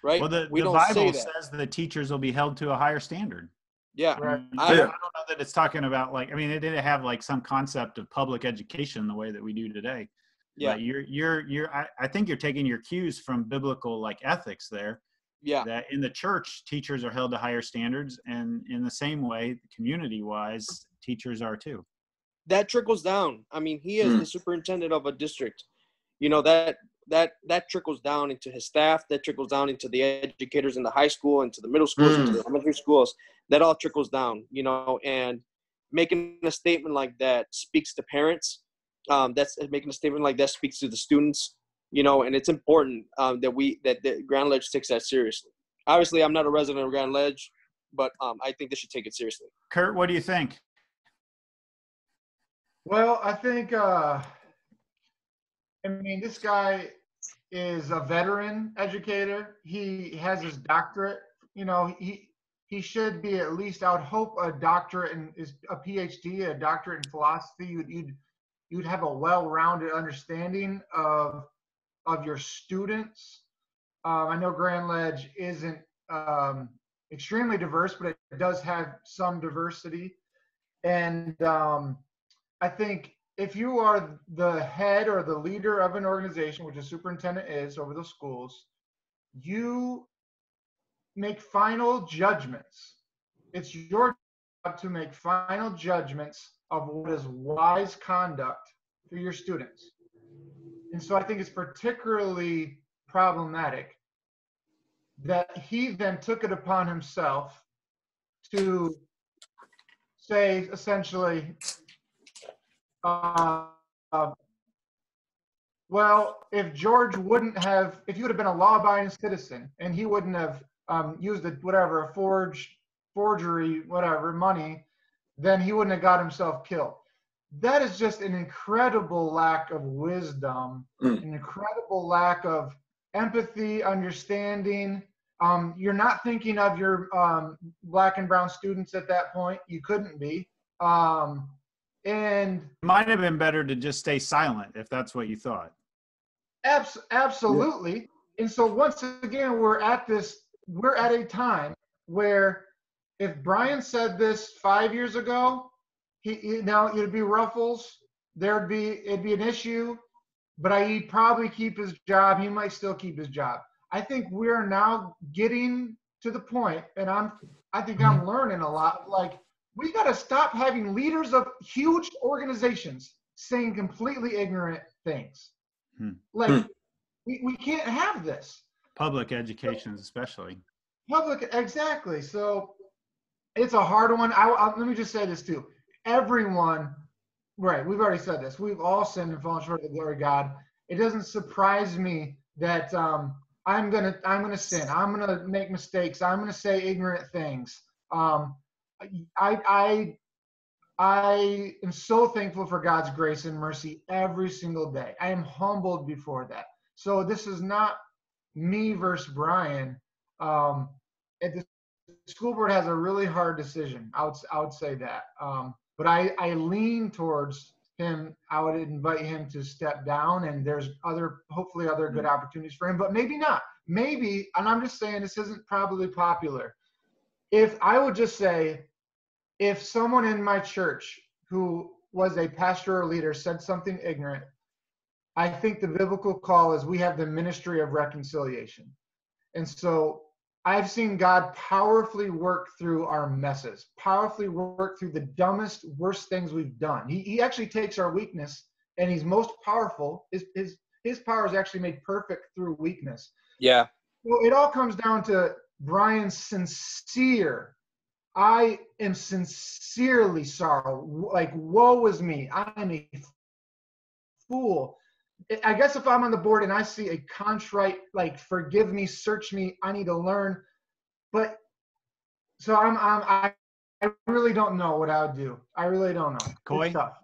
Right? Well, the Bible says that teachers will be held to a higher standard. Yeah. Right. I don't know that it's talking about it didn't have some concept of public education the way that we do today. Yeah. But I think you're taking your cues from biblical ethics there. Yeah. That in the church, teachers are held to higher standards, and in the same way, community-wise, teachers are too. That trickles down. I mean, he is the superintendent of a district. That trickles down into his staff. That trickles down into the educators in the high school, into the middle schools, into the elementary schools. That all trickles down, and making a statement like that speaks to parents. That's making a statement like that speaks to the students, and it's important that Grand Ledge takes that seriously. Obviously, I'm not a resident of Grand Ledge, but I think they should take it seriously. Curt, what do you think? Well, I think, this guy is a veteran educator. He has his doctorate. He should be at least, I would hope, a doctorate and is a PhD, a doctorate in philosophy. You'd have a well-rounded understanding of your students. I know Grand Ledge isn't extremely diverse, but it does have some diversity. And I think if you are the head or the leader of an organization, which a superintendent is over the schools, you make final judgments. It's your job to make final judgments of what is wise conduct for your students. And so I think it's particularly problematic that he then took it upon himself to say, essentially, well, if George if he would have been a law-abiding citizen and he wouldn't have used a forgery, money, then he wouldn't have got himself killed. That is just an incredible lack of wisdom, an incredible lack of empathy, understanding. You're not thinking of your black and brown students at that point. You couldn't be. And it might have been better to just stay silent if that's what you thought. Absolutely. Yeah. And so once again, we're at a time where if Brian said this 5 years ago, it'd be ruffles. It'd be an issue, but he'd probably keep his job. He might still keep his job. I think we're now getting to the point, and I think I'm learning a lot. We got to stop having leaders of huge organizations saying completely ignorant things. Like, we can't have this. Public education, especially. Public, exactly. So it's a hard one. Let me just say this too. Everyone, right, we've already said this. We've all sinned and fallen short of the glory of God. It doesn't surprise me that I'm gonna sin. I'm gonna make mistakes. I'm gonna say ignorant things. I am so thankful for God's grace and mercy every single day. I am humbled before that. So this is not me versus Brian. The school board has a really hard decision. I would say that. But I lean towards him. I would invite him to step down, and there's hopefully other good opportunities for him, but maybe not. Maybe, and I'm just saying this isn't probably popular. If I would just say, if someone in my church who was a pastor or leader said something ignorant, I think the biblical call is we have the ministry of reconciliation. And so I've seen God powerfully work through our messes, powerfully work through the dumbest, worst things we've done. He actually takes our weakness, and he's most powerful. His power is actually made perfect through weakness. Yeah. Well, it all comes down to Brian's sincere. I am sincerely sorry. Like, woe is me. I am a fool. I guess if I'm on the board and I see a contrite, like, forgive me, search me, I need to learn. But so I really don't know what I would do. I really don't know. Coye? It's tough.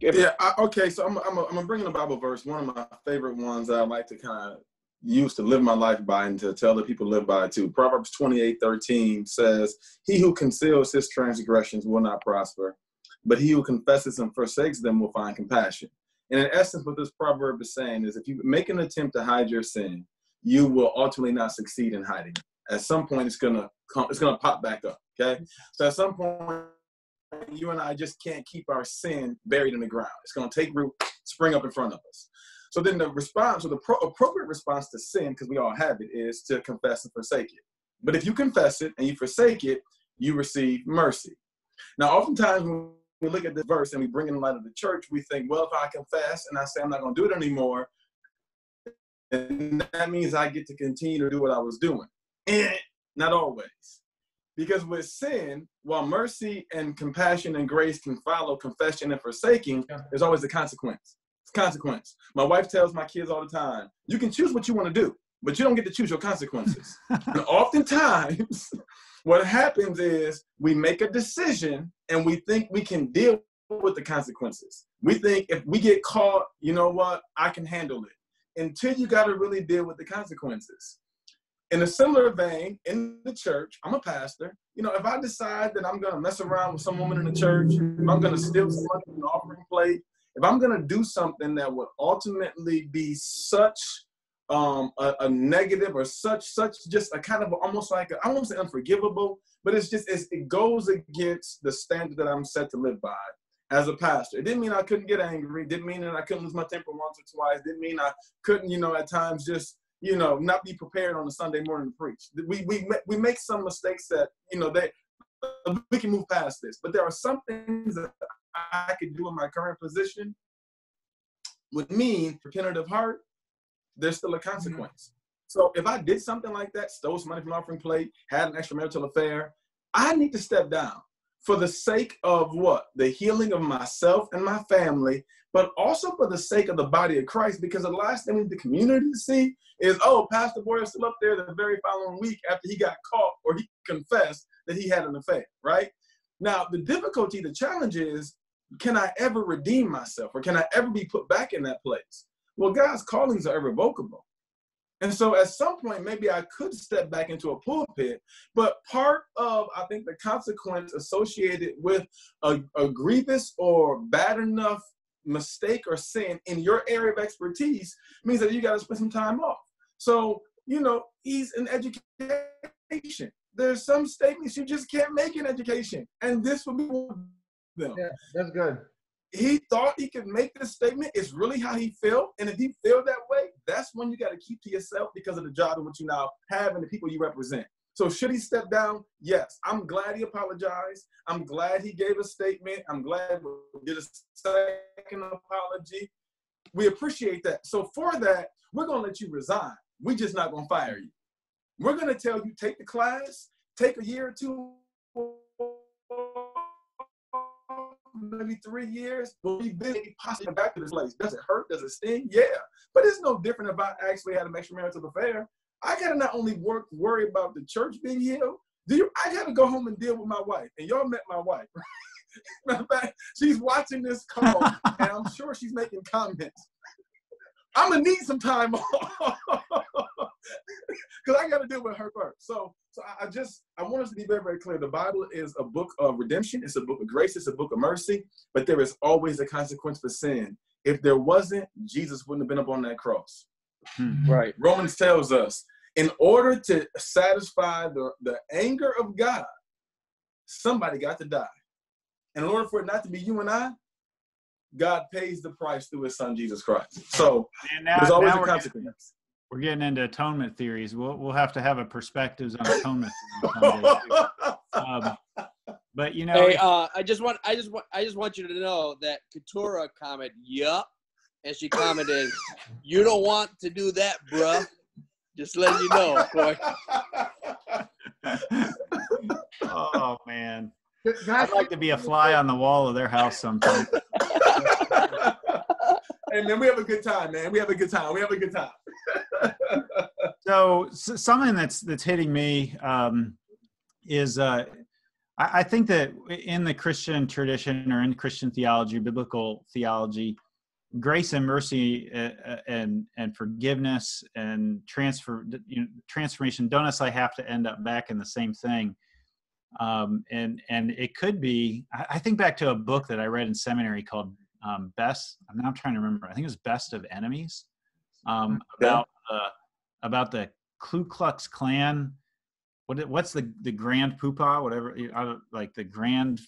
Yeah. Okay. So I'm gonna bring in a Bible verse. One of my favorite ones that I like to kind of use to live my life by and to tell the people to live by too. Proverbs 28:13 says, "He who conceals his transgressions will not prosper, but he who confesses and forsakes them will find compassion." And in essence, what this proverb is saying is if you make an attempt to hide your sin, you will ultimately not succeed in hiding it. At some point, it's gonna pop back up, okay? So at some point, you and I just can't keep our sin buried in the ground. It's gonna take root, spring up in front of us. So then the appropriate response to sin, because we all have it, is to confess and forsake it. But if you confess it and you forsake it, you receive mercy. Now, oftentimes when we look at this verse and we bring it in light of the church, we think, well, if I confess and I say I'm not going to do it anymore, and that means I get to continue to do what I was doing. Not always. Because with sin, while mercy and compassion and grace can follow confession and forsaking, there's always a consequence. It's consequence. My wife tells my kids all the time, you can choose what you want to do, but you don't get to choose your consequences. And oftentimes, what happens is we make a decision and we think we can deal with the consequences. We think if we get caught, you know what, I can handle it. Until you got to really deal with the consequences. In a similar vein, in the church, I'm a pastor. You know, if I decide that I'm going to mess around with some woman in the church, if I'm going to steal some money from the offering plate, if I'm going to do something that would ultimately be such a negative or such just a kind of almost like I won't say unforgivable, but it goes against the standard that I'm set to live by as a pastor. It didn't mean I couldn't get angry. It didn't mean that I couldn't lose my temper once or twice. It didn't mean I couldn't, at times just, not be prepared on a Sunday morning to preach. We make some mistakes that, we can move past this. But there are some things that I could do in my current position would mean repentative heart, there's still a consequence. So if I did something like that, stole some money from an offering plate, had an extramarital affair, I need to step down for the sake of what? The healing of myself and my family, but also for the sake of the body of Christ, because the last thing we need the community to see is, oh, Pastor Bouyer still up there the very following week after he got caught or he confessed that he had an affair, right? Now, the difficulty, the challenge is, can I ever redeem myself or can I ever be put back in that place? Well, God's callings are irrevocable. And so at some point, maybe I could step back into a pulpit, but part of, I think, the consequence associated with a grievous or bad enough mistake or sin in your area of expertise means that you got to spend some time off. So, he's in education. There's some statements you just can't make in education. And this will be one of them. Yeah, that's good. He thought he could make this statement. It's really how he felt. And if he felt that way, that's when you got to keep to yourself because of the job in which you now have and the people you represent. So should he step down? Yes. I'm glad he apologized. I'm glad he gave a statement. I'm glad we did a second apology. We appreciate that. So for that, we're going to let you resign. We're just not going to fire you. We're going to tell you, take the class, take a year or two, maybe 3 years, but we be possibly back to this place. Does it hurt? Does it sting? Yeah. But it's no different if I actually had an extramarital affair. I got to not only worry about the church being healed, I got to go home and deal with my wife. And y'all met my wife, right? Matter of fact, she's watching this call, and I'm sure she's making comments. I'm going to need some time off because I got to deal with her first. So I want us to be very, very clear. The Bible is a book of redemption. It's a book of grace. It's a book of mercy. But there is always a consequence for sin. If there wasn't, Jesus wouldn't have been up on that cross. Right. Romans tells us, in order to satisfy the anger of God, somebody got to die. And in order for it not to be you and I, God pays the price through his son, Jesus Christ. So there's always a consequence. We're getting into atonement theories. We'll have to have a perspectives on atonement. But you know, hey, I just want you to know that Katura commented, "Yup," and she commented, "You don't want to do that, bruh." Just letting you know, Coye. Oh man, I'd like to be a fly on the wall of their house sometime. Hey man, we have a good time, man. We have a good time. So something that's hitting me is I think that in the Christian tradition or in Christian theology, biblical theology, grace and mercy and forgiveness and transformation don't necessarily have to end up back in the same thing. And it could be, I think back to a book that I read in seminary called Best, I'm now trying to remember, I think it was Best of Enemies, about the Ku Klux Klan. What's the Grand Poopah, whatever, like the Grand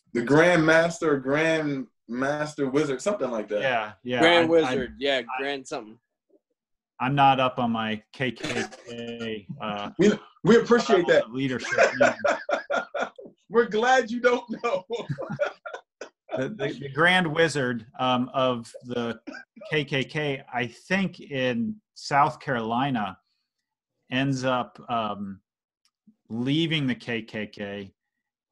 Master Wizard, something like that. Yeah. Grand Wizard, Grand something. I'm not up on my KKK. We appreciate that leadership. We're glad you don't know. the Grand Wizard of the KKK, I think in South Carolina, ends up leaving the KKK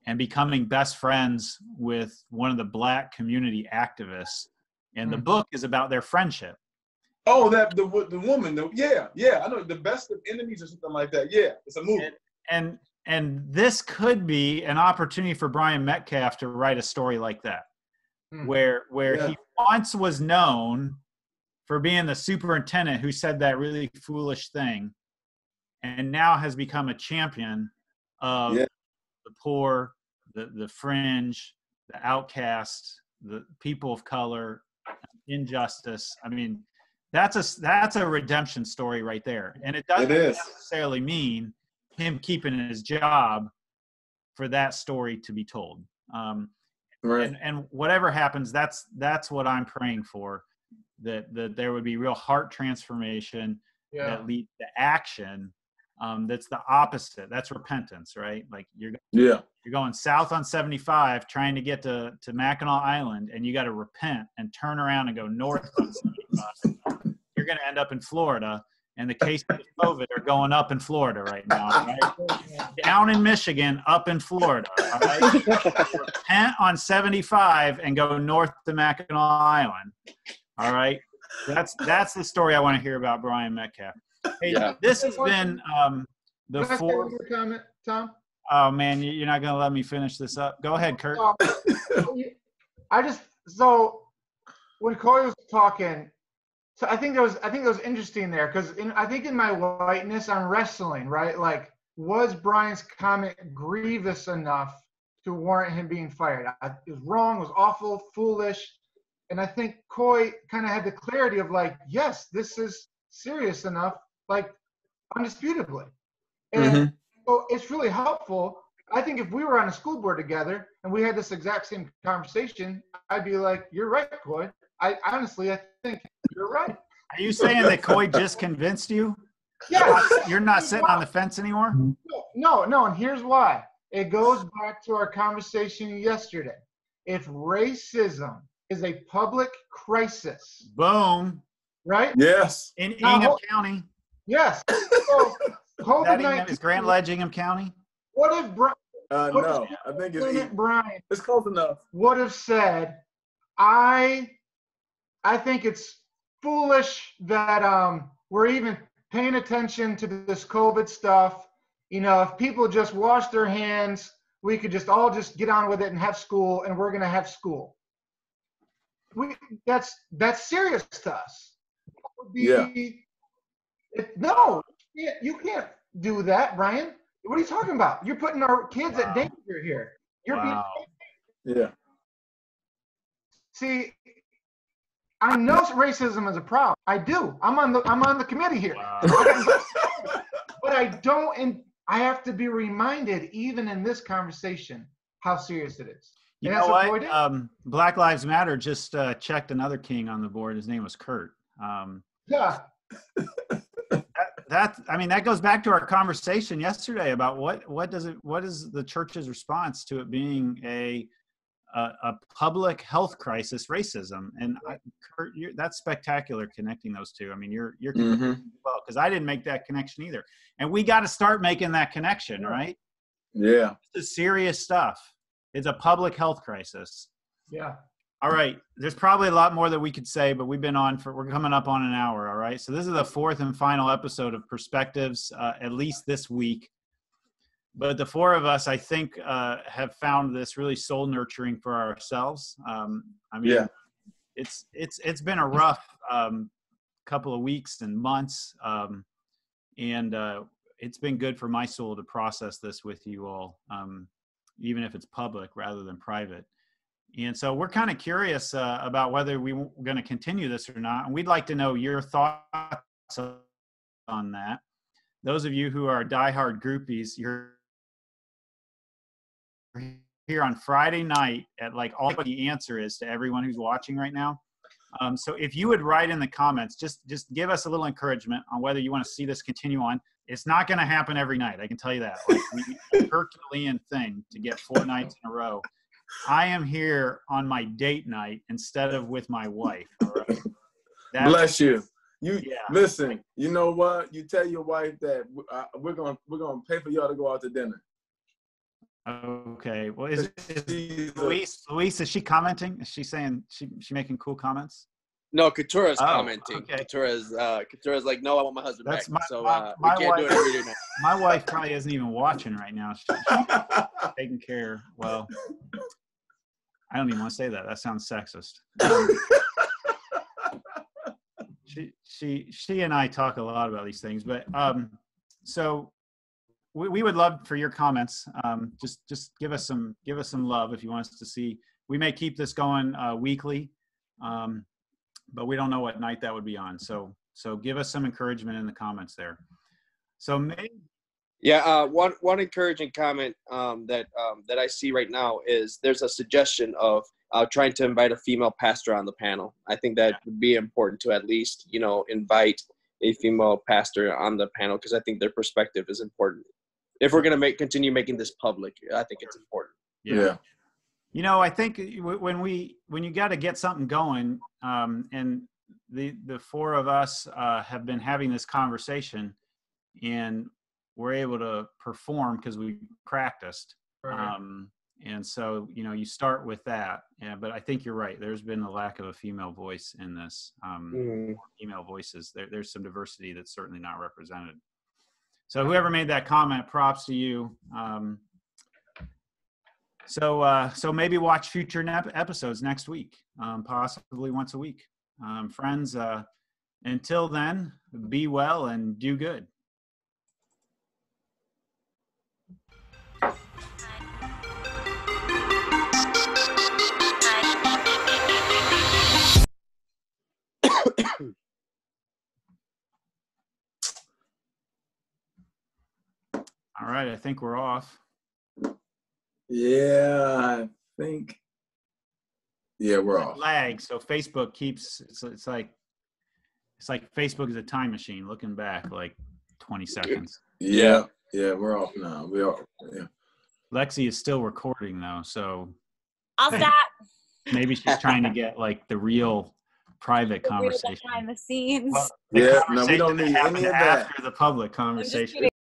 and becoming best friends with one of the Black community activists. And the book is about their friendship. Oh, the woman. I know, The Best of Enemies or something like that. Yeah, it's a movie. And this could be an opportunity for Brian Metcalf to write a story like that, where he once was known for being the superintendent who said that really foolish thing, and now has become a champion of the poor, the fringe, the outcast, the people of color, injustice. I mean, that's a redemption story right there. And it doesn't necessarily mean him keeping his job for that story to be told. Right. And whatever happens, that's what I'm praying for, that there would be real heart transformation that leads to action. That's the opposite. That's repentance, right? Like you're going south on 75 trying to get to Mackinac Island, and you got to repent and turn around and go north on 75. You're going to end up in Florida, and the cases of COVID are going up in Florida right now. Right? Down in Michigan, up in Florida. All right? Repent on 75 and go north to Mackinac Island. All right, that's the story I want to hear about Brian Metcalf. Hey, this has been the fourth comment, Tom. Oh man, you're not gonna let me finish this up. Go ahead, Curt. So when Coye was talking, so I think it was interesting there, because I think in my whiteness I'm wrestling, right? Like, was Brian's comment grievous enough to warrant him being fired? It was wrong, it was awful, foolish, and I think Coye kind of had the clarity of like, yes, this is serious enough, like undisputably. And so it's really helpful. I think if we were on a school board together and we had this exact same conversation, I'd be like, you're right, Coye. I honestly think you're right. Are you saying that Coye just convinced you? Yeah. You're not sitting on the fence anymore? No, and here's why. It goes back to our conversation yesterday. If racism is a public crisis, Boom. right? Yes. In Ingham County. Yes. So That is Grand Ledge, Ingham County? What if No, I think Brian it's close enough. would have said, I think it's foolish that we're even paying attention to this COVID stuff. You know, if people just wash their hands, we could just all just get on with it and have school, and we're going to have school. That's serious to us. No, you can't do that, Brian. What are you talking about? You're putting our kids at danger here. Yeah. See, I know racism is a problem. I do. I'm on the committee here. But I don't, and I have to be reminded, even in this conversation, how serious it is. You know what? Black Lives Matter just checked another king on the board. His name was Curt. Yeah. That goes back to our conversation yesterday about what is the church's response to it being a public health crisis, racism. And Curt, that's spectacular connecting those two. I mean, you're connecting as well, because I didn't make that connection either. And we got to start making that connection, right? Yeah. This is serious stuff. It's a public health crisis. Yeah. All right. There's probably a lot more that we could say, but we're coming up on an hour. All right. So this is the fourth and final episode of Perspectives, at least this week. But the four of us, I think, have found this really soul nurturing for ourselves. It's been a rough couple of weeks and months, and it's been good for my soul to process this with you all, even if it's public rather than private. And so we're kind of curious about whether we're going to continue this or not, and we'd like to know your thoughts on that. Those of you who are diehard groupies, you're here on Friday night at like all the answer is to everyone who's watching right now. So if you would write in the comments, just give us a little encouragement on whether you want to see this continue on. It's not going to happen every night. I can tell you that. Like, we Herculean thing to get 4 nights in a row. I am here on my date night instead of with my wife. All right? Bless you. Listen. You know what? You tell your wife that we're gonna pay for y'all to go out to dinner. Okay. Well, is Luis? Is she commenting? Is she saying she making cool comments? No, Couture's commenting. Okay. Couture's like, no, I want my husband back. So we can't wife, do it every day now. My wife probably isn't even watching right now. She's taking care. Well, I don't even want to say that. That sounds sexist. She and I talk a lot about these things, but so we would love for your comments. Just give us some love if you want us to see. We may keep this going weekly, but we don't know what night that would be on. So give us some encouragement in the comments there. So maybe. Yeah, one encouraging comment that I see right now is there's a suggestion of trying to invite a female pastor on the panel. I think that would be important to at least, invite a female pastor on the panel, because I think their perspective is important. If we're going to continue making this public, I think it's important. Yeah. I think when you got to get something going, and the four of us have been having this conversation, and we're able to perform because we practiced. Right. And so, you start with that. Yeah, but I think you're right. There's been a lack of a female voice in this. Female voices. There's some diversity that's certainly not represented. So whoever made that comment, props to you. So maybe watch future episodes next week, possibly once a week. Friends, until then, be well and do good. All right, I think we're off. Yeah, I think. Yeah, we're off. Lag, so Facebook keeps. It's like Facebook is a time machine looking back. Like 20 seconds. Yeah, we're off now. We are. Yeah. Lexi is still recording though, so I'll stop. maybe she's trying to get like the real private conversation. Behind the scenes. Well, Yeah, no, we don't need any of that. After the public conversation.